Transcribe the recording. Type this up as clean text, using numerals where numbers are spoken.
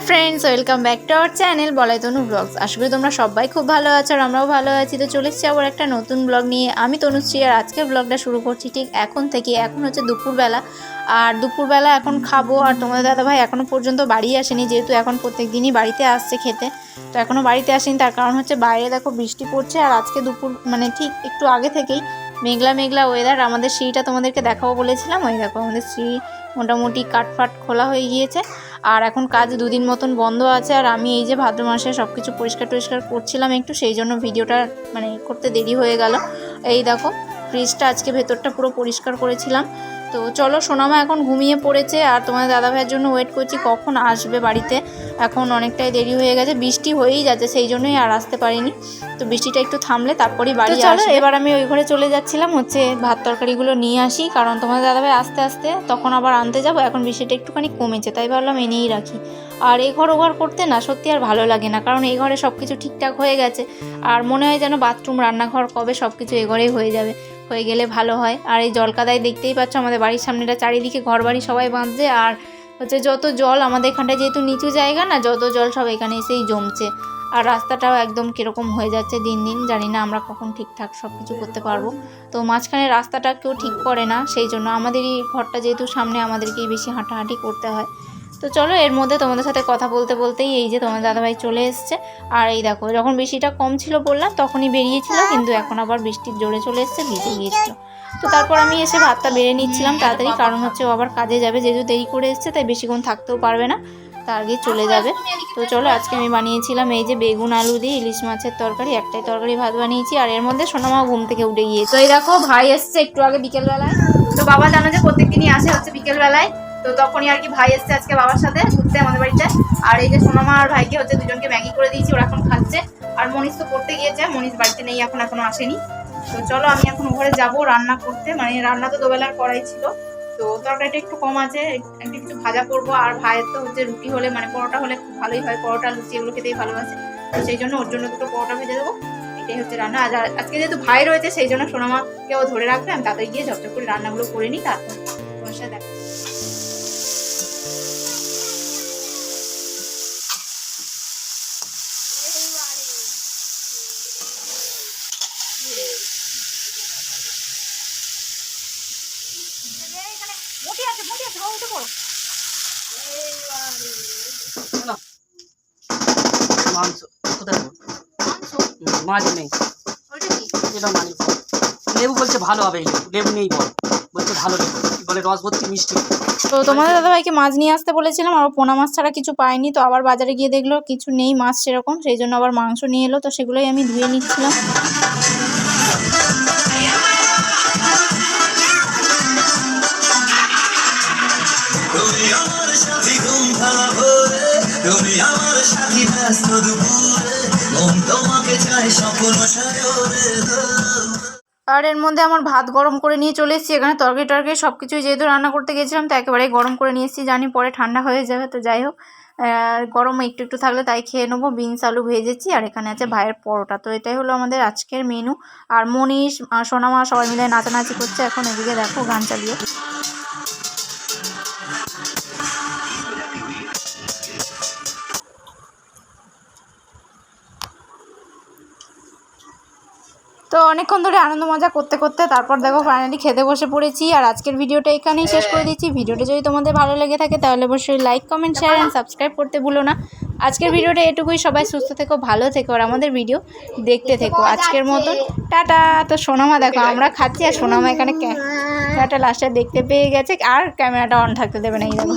Friends welcome back to our channel Balai Tanu blogs. आशा करी তোমরা সবাই খুব ভালো আছো আর আমরাও ভালো আছি। তো চলে এসেছি আবার একটা নতুন ব্লগ নিয়ে। আমি তনুশ্রী আর আজকের ব্লগটা শুরু করছি ঠিক এখন থেকে। এখন হচ্ছে দুপুরবেলা আর দুপুরবেলা এখন খাবো। আর তোমাদের দাদাভাই এখনও পর্যন্ত বাড়ি আসেনি, যেহেতু এখন প্রত্যেক দিনই বাড়িতে আসছে খেতে। তো এখনও বাড়িতে আসেনি, তার কারণ হচ্ছে বাইরে দেখো বৃষ্টি পড়ছে। আর আজকে দুপুর মানে ঠিক একটু আগে থেকেই মেঘলা মেঘলা ওয়েদার। আমাদের সিঁড়িটা তোমাদেরকে দেখাবো বলেছিলাম, ওই দেখো আমাদের সিঁড়ি মোটামুটি কাটফাট খোলা হয়ে গিয়েছে। আর এখন কাজ দুদিন মতন বন্ধ আছে। আর আমি এই যে ভাদ্র মাসে সব কিছু পরিষ্কার টরিষ্কার করছিলাম একটু, সেই জন্য ভিডিওটা মানে করতে দেরি হয়ে গেল। এই দেখো ফ্রিজটা আজকে ভেতরটা পুরো পরিষ্কার করেছিলাম। তো চলো, সোনামা এখন ঘুমিয়ে পড়েছে আর তোমাদের দাদাভাইয়ের জন্য ওয়েট করছি কখন আসবে বাড়িতে। এখন অনেকটাই দেরি হয়ে গেছে, বৃষ্টি হয়েই যাচ্ছে, সেই জন্যই আর আসতে পারিনি। তো বৃষ্টিটা একটু থামলে তারপরেই বাড়ি আসবে। এবার আমি ওই ঘরে চলে যাচ্ছিলাম হচ্ছে ভাত তরকারিগুলো নিয়ে আসি, কারণ তোমাদের দাদাভাই আস্তে আস্তে তখন আবার আনতে যাবো। এখন বৃষ্টিটা একটুখানি কমেছে, তাই ভাবলাম এনেই রাখি। আর এই ঘর ও ঘর করতে না সত্যি আর ভালো লাগে না, কারণ এই ঘরে সব কিছু ঠিকঠাক হয়ে গেছে। আর মনে হয় যেন বাথরুম রান্নাঘর কবে সব কিছু এ ঘরেই হয়ে যাবে, হয়ে গেলে ভালো হয়। আর এই জলকাদায় দেখতেই পাচ্ছ আমাদের বাড়ির সামনেটা চারিদিকে ঘর বাড়ি সবাই বাঁধছে। আর হচ্ছে যত জল আমাদের এখানটায় যেহেতু নিচু জায়গা না, যত জল সব এখানে এসেই জমছে। আর রাস্তাটাও একদম কীরকম হয়ে যাচ্ছে দিন দিন, জানি না আমরা কখন ঠিকঠাক সব কিছু করতে পারবো। তো মাঝখানে রাস্তাটা কেউ ঠিক করে না, সেই জন্য আমাদেরই ঘরটা যেহেতু সামনে, আমাদেরকেই বেশি হাঁটাহাঁটি করতে হয়। তো চলো, এর মধ্যে তোমাদের সাথে কথা বলতে বলতেই এই যে তোমার দাদাভাই চলে এসছে। আর এই দেখো যখন বৃষ্টিটা কম ছিল বললাম তখনই বেরিয়েছিল, কিন্তু এখন আবার বৃষ্টির জোরে চলে এসছে, ভিজে গিয়েছিল। তো তারপর আমি এসে ভাতটা বেড়ে নিচ্ছিলাম তাড়াতাড়ি, কারণ হচ্ছে ও আবার কাজে যাবে, যেহেতু দেরি করে এসছে তাই বেশিক্ষণ থাকতেও পারবে না, তার আগে চলে যাবে। তো চলো, আজকে আমি বানিয়েছিলাম এই যে বেগুন আলু দিয়ে ইলিশ মাছের তরকারি, একটাই তরকারি ভাত বানিয়েছি। আর এর মধ্যে সোনামাও ঘুম থেকে উঠে গিয়েছে। তো এই দেখো ভাই এসছে একটু আগে বিকেলবেলায়। তো বাবা জানো যে প্রত্যেকদিনই আসে হচ্ছে বিকেলবেলায়, তো তখনই আর কি ভাই এসছে আজকে বাবার সাথে ঘুরতে আমাদের বাড়িতে। আর এই যে সোনামা আর ভাইকে হচ্ছে দুজনকে ম্যাগি করে দিয়েছি, ওরা এখন খাচ্ছে। আর মনীষ তো পড়তে গিয়েছে, মনীষ বাড়িতে নেই, এখনো আসেনি। তো চলো, আমি এখন ঘরে যাবো রান্না করতে, মানে রান্না তো দুবেলার করাই ছিল। তো তরকারিটা একটু কম আছে, একটু কিছু ভাজা করবো। আর ভাইয়ের তো হচ্ছে রুটি হলে মানে পরোটা হলে খুব ভালোই হয়, পরোটা লুচি এগুলো খেতেই ভালোবাসে। তো সেই জন্য ওর জন্য দুটো পরোটা ভেজে দেবো, এটাই হচ্ছে রান্না। আর আজকে যেহেতু ভাই রয়েছে সেই জন্য সোনামাকেও ধরে রাখবে, আমি তাড়াতাড়ি গিয়ে ঝপঝপ করে রান্নাগুলো করে নিই, তারপর তোমার সাথে দেখা। মাংস কোথায় মাছ নেই, লেবু বলছে ভালো হবে, লেবু নেই বলছে ভালো লেবু বলে রস ভর্তি মিষ্টি। তো তোমাদের দাদাভাইকে মাছ নিয়ে আসতে বলেছিলাম, আর পোনা মাছ ছাড়া কিছু পাইনি। তো আবার বাজারে গিয়ে দেখলো কিছু নেই মাছ সেরকম, সেই জন্য আবার মাংস নিয়ে এলো। তো সেগুলোই আমি ধুয়ে নিচ্ছিলাম। আর এর মধ্যে আমার ভাত গরম করে নিয়ে চলে এসেছি। এখানে তরকারি সব কিছুই যেহেতু রান্না করতে গেছিলাম, তো একেবারেই গরম করে নিয়ে এসেছি, জানি পরে ঠান্ডা হয়ে যাবে। তো যাই হোক, গরম একটু একটু থাকলে তাই খেয়ে নেবো। বিনস আলু ভেজেছি, আর এখানে আছে ভাইয়ের পরোটা। তো এটাই হলো আমাদের আজকের মেনু। আর মনীষ সোনামা সবাই মিলে নাচানাচি করছে এখন, এদিকে দেখো গান চালিয়ে। তো অনেকক্ষণ ধরে আনন্দ মজা করতে করতে তারপর দেখো ফাইনালি খেতে বসে পড়েছি। আর আজকের ভিডিওটা এখানেই শেষ করে দিচ্ছি। ভিডিওটা যদি তোমাদের ভালো লেগে থাকে তাহলে অবশ্যই like comment share and subscribe করতে ভুলো না। আজকের ভিডিওটা এটুকুই, সবাই সুস্থ থেকো, ভালো থেকো, আর আমাদের ভিডিও দেখতে থেকো। আজকের মতন টাটা। তো সোনামা দেখো আমরা খাচ্ছি, আর সোনামা এখানে ক্যামেরাটা লাস্টে দেখতে পেয়ে গেছে, আর ক্যামেরাটা অন থাকতে দেবে না, এই দেখো।